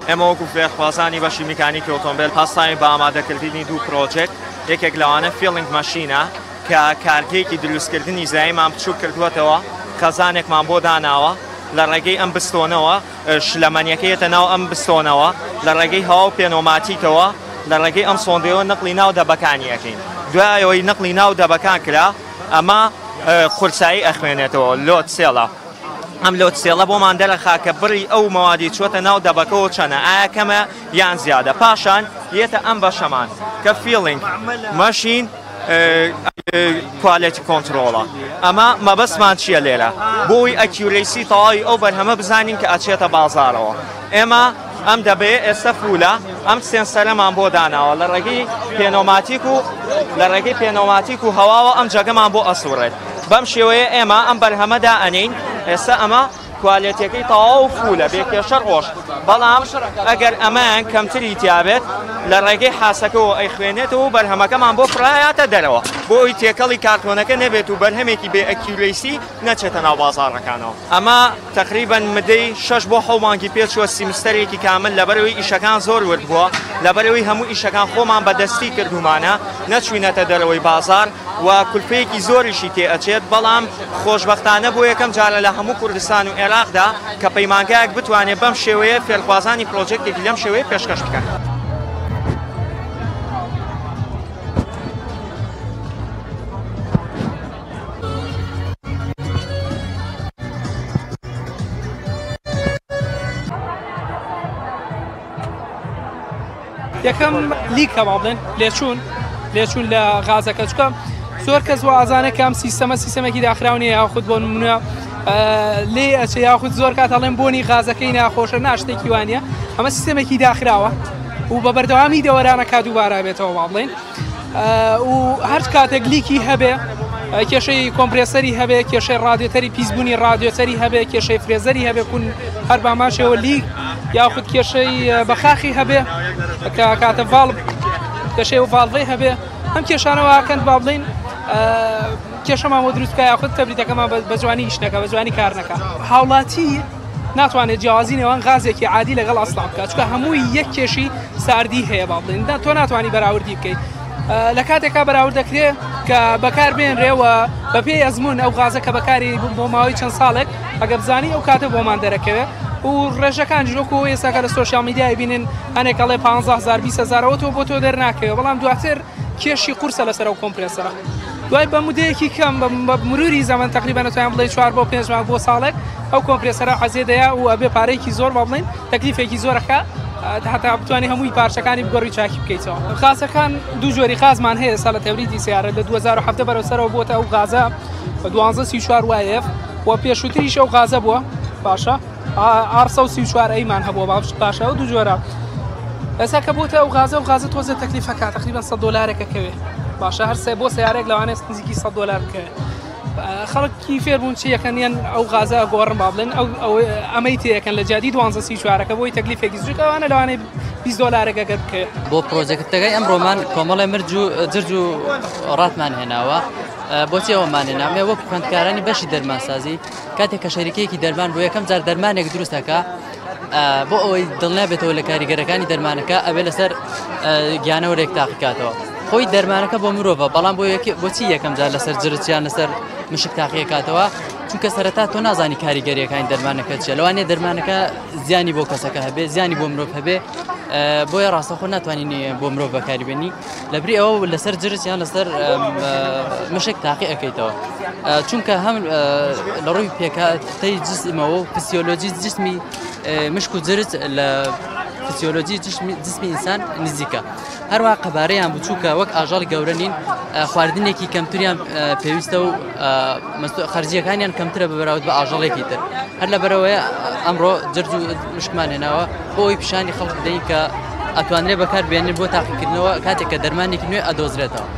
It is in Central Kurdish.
ئێمە وەکو فێرخوازانی بەشی میکانیکی ئۆتۆمبیل هەستاین بە ئامادەکردنی دوو پرۆجێکت، یەکێک لەوانە فیلینگ ماشینە کە کارگەیەکی دروستکردنی زایمان بچوو کردووەتەوە، خەزانێکمان بۆ داناوە لە ڕێگەی ئەم بستۆنەوە، شلەمەنیەکەیەتە ناو ئەم بستۆنەوە لە ڕێگەی هەوا و پێنۆماتیکەوە لە ڕێگەی ئەم سۆندەوە نقلی ناو دەبەکانی یەکەین. دوایەوەی نقلی ناو دەبەکان کرا، ئەمە قورسایی ئەخوێنێتەوە لۆت سێڵە. ئەم لۆت سێڵە بۆمان دەرەخا کە بڕی ئەو مەوادی چۆتە ناو دەبەکەەوە چەنە، ئایا کەمە یان زیادە. پاشان یێتە ئەم بەشەمان کە فیلینگ ماشین کوالێتی کۆنتترۆڵە. ئەمە مەبەستمان چییە لێرە؟ بۆی ئەکیورەیسی تەواوی ئەو بەرهەمە بزانین کە ئەچێتە بازارەوە. ئێمە ئەم دەبێت ئێستا فولە ئەم سێنسەرەمان بۆ داناوە لە ڕێگەی پێنۆماتیک و هەواوە ئەم جەگەمان بۆ ئەسوڕێت. بەم شێوەیە ئێمە ئەم بەرهەمەدا ئەنین. ئێستا ئەمە کوالێتیەکەی تەواو فولە بێکێشە ڕۆژ، بەڵام ئەگەر ئەمان کەمتری تیابێت لە ڕێگەی حاسەکەەوە ئەی خوێنێتەوە بەرهەمەکەمان بۆ فرایاتە دەرەوە، بۆ ئەوی تێکەڵی کارتۆنەکە نەبێت و بەرهەمێکی بێ ئەکیورەیسی نەچێتە ناو بازاڕەکانەوە. ئەمە تقریباً مدەی 6 بۆ 7 مانگی پێچووە سیمستەرێکی کامل لەبەرەوەی ئیشەکان زۆر ورد بووە، لەبەرەوەی هەموو ئیشەکان خۆمان بەدەستی کردومانە، نەچوینەتە دەرەوەی بازار و کولفەیەکی زۆریشی تێ ئەچێت. بەڵام خۆشبەختانە بۆ یەکەم جارە لە هەموو کوردستان و عێراقدا کە پەیمانگایەک بتوانێت بەم شێوەیە فێرخوازانی پرۆجێکتێکی لەم شێوەیە پێشکەش بکەن. یەکەم لیکە با بڵێن لێچوون لە غازەکە، چکە زۆر کەس وازانە کام سیستەمێکی داخراونی یاخود بۆ نمونە لێ ئەچێ یاخود زۆر کات هەڵێن بۆنی غازەکەی ناخۆشە ناشتێکی وانە، ئەمە سیستەمێکی داخراوە و بە بەردەوامی دەوەرانە کا دووبارە بێتەوە با بڵێن. و هەر کاتێک لیکی هەبێ، کێشەی کۆمپرسەری هەبێ، کێشەی ڕادیۆتەری پیسبوونی ڕادیۆتەری هەبێ، کێشەی فرێزەری هەبێ کون هەر باماشەوە لیک یاخود کێشەی بەخاخی هەبێ کە کاتە ڤاڵ کێشەی و ڤاڵڤەی هەبێ، ئەم کێشانەوەکەند با بڵێن کێشەمان بۆ دروستکە یاخود تەبریدەکەمان بە جوانی ئیش نەکە، بە جوانی کار نەکە. هاوڵاتی ناتوانێت جیاوازی نێوان غازێکی عادی لەگەڵ ئەسڵام بکات، چکە هەمووی یەک کێشی ساردی هەیە با بڵێن، تۆ ناتوانانی بەراوردی بکەیت. لە کاتێکا بەراورد دەکرێت کە بەکار بێنرێەوە بە پێی ئەزمون ئەو غازە کە بەکاری بۆ ماوەی چەند ساڵێک ئەگە بزانی ئەو کاتە بۆمان دەرەکەوێت و ڕێژەکان جلۆکو ئێستاکە لە سۆشیال میدیای بینن هەنێک ئەڵێ 15,000 20,000 تۆ بۆ تۆ دەرناکەوێت، بەڵام دواتر کێشی قورسە لەسەر ئەو کۆمپرسەرە. دوای بە مودەیەکی کەم بە مروری زەمان تقریبا نەتوانین بڵێ 4 بۆ 5 مانگ بۆ ساڵێک ئەو کۆمپرسەرە حەزێدەیە و ئەبێ پارەیەکی زۆر با بڵێن تەکلیفێکی زۆرەکە هەتا بتوانانی هەمووی پارچەکانی بگۆڕی چاکی بکەیتەوە. غازەکان دوو جۆری غازمان هەیە ساڵە تەوریدی سیارە لە 2007 بەرەوسەرەوە بۆتە ئەو غازە 1234 وایف و پێشووتریش ئەو غازە بووە باشە 434 ئەیمان هەبووە باشە و دوو جۆرە. ئێستا کە بۆتە ئەو غازە تۆزە تەکلیفەکە تقریبا 100 دلارێکە کەوێ باشە، هەر سێ بۆ سیارێک لەوانێت نزیکی 100 دلار بکەوێت. خەڵکی فێر بوون چی یەکەنیان ئەو غازە گۆڕن با بڵێن ئەمەی تێەکەن لە جادی 1234ەکە بۆی تەکلیفێکی زووکەوانە لەوانەیە 20 دلارێکە گەر بکەوێت. بۆ پرۆجێکتەکەی ئەمڕۆمان کۆمەڵی جرج و ڕاتمان هێناوە. بۆچی ئەومان هێنامێ وەکو خوێندکارانی بەشی دەرمانسازی کاتێک کە شەریکەیەکی دەرمان بۆ یەکەم جار دەرمانێک دروستەکە بۆ ئەوەی دڵنیابێتەوە لە کاریگەرەکانی دەرمانەکە ئەبێ لەسەر گیانەوەرێک تاقیکاتەوە. خۆی دەرمانەکە بۆ مرۆڤە، بەڵام بۆچی یەکەم جار لەسەر جرجیان لەسەر مشک تاقیەکاتەوە، چونکە سەرەتا تۆ نازانی کاریگەریەکانی دەرمانەکە چیە، لەوانێ دەرمانەکە زیانی بۆ کەسەکە هەبێ، زیانی بۆ مرۆڤ هەبێ، بۆیە ڕاستەخۆ ناتوانین بۆ مرۆڤ بەکاریبێنی، لەبری ئەوە لەسەر جرجیان لەسەر مشک تاقی ئەەکەیتەوە، چونکە هەم لە ڕووی پێکاتەی جسمەوە و فسیۆلۆجی جسمی مشک و جرج لە فسیۆلۆجی جسمی ئینسان نزیکە. هەروە قەبارەیان بچووکە وەک ئاژەڵی گەورە نین، خواردنێکی کەمتریان پێویستە و خەرجیەکانیان کەمترە بەراورد بە ئاژەڵێکی تر. هەر لەبەرەوەی ئەمڕۆ جرج و مشکمان هێناوە بۆ ئەوی پیشانی خەڵک بدەین کە ئەتوانرێت بەکار بێنێت بۆ تاقیکردنەوە کاتێک کە دەرمانێکی نوێ ئەدۆزرێتەوە.